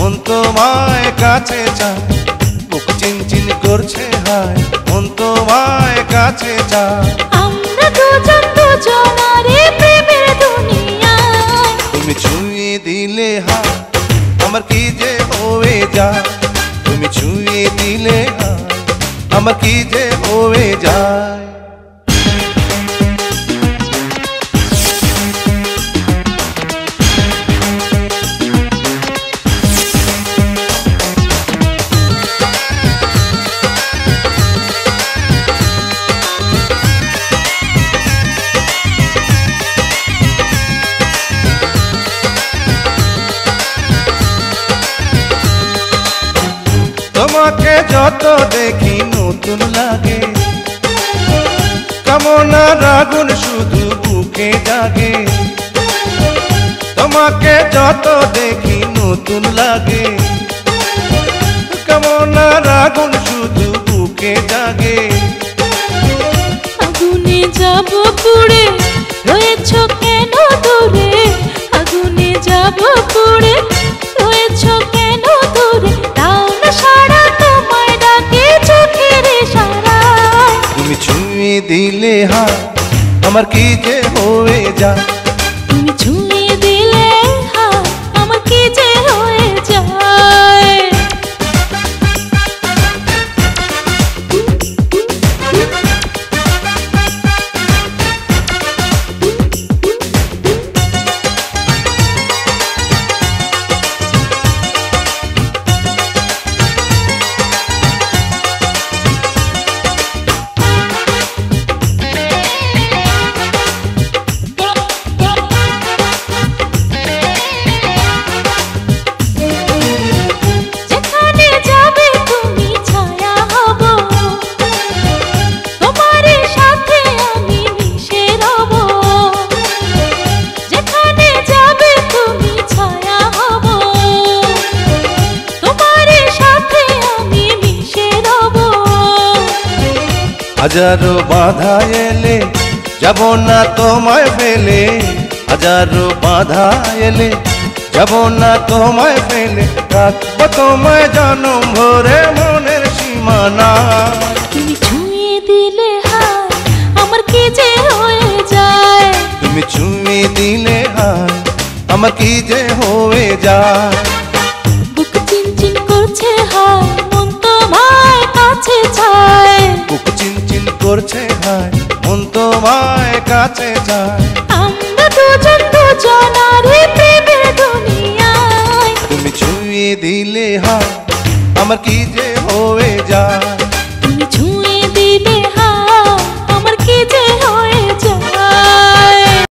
মন তোমায় কাছে চায়, বুক চিনচিন করছে হায়, মন তোমায় কাছে চায়। আমরা দুজন দুজনারে প্রেমের দুনিয়ায়, তুমি ছুঁয়ে দিলে হায় আমার কি যে হয়ে যায়, তুমি ছুঁয়ে দিলে হায় আমার কি যে হয়ে যায়। তোমাকে যত দেখি নতুন লাগে, কামনার আগুন শুধু বুকে জাগে। তোমাকে যত দেখি নতুন লাগে, কামনার আগুন শুধু বুকে জাগে। আগুনে যাব পুড়ে রয়েছ কেন দূরে, আগুনে যাব পুড়ে রয়েছ কেন দূরে, তাও না সারা তোমায় ডাকে চোখের ইশারায়। তুমি ছুঁয়ে দিলে হায় আমার কি যে হয়ে যায়, তুমি ছুঁয়ে দিলে হায় আমার কি যে হয়ে যায়। হাজারো বাধা এলে যাব না তোমায় ফেলে, হাজারো বাধা এলে যাব না তোমায় ফেলে, রাখবো তোমায় জনম ভরে মনের সীমানা। তুমি ছুঁয়ে দিলে হায় আমার কি যে হয়ে যায়, তুমি ছুঁয়ে দিলে হায় আমার কি যে হয়ে যায়। বুক চিনচিন করছে হায় মন তোমায় কাছে চায়, বুক চিনচিন করছে হায় মন তোমায় কাছে যায়। আমরা দুজন দুজনারে প্রেমের দুনিয়ায়, তুমি ছুঁয়ে দিলে হায় আমার কি যে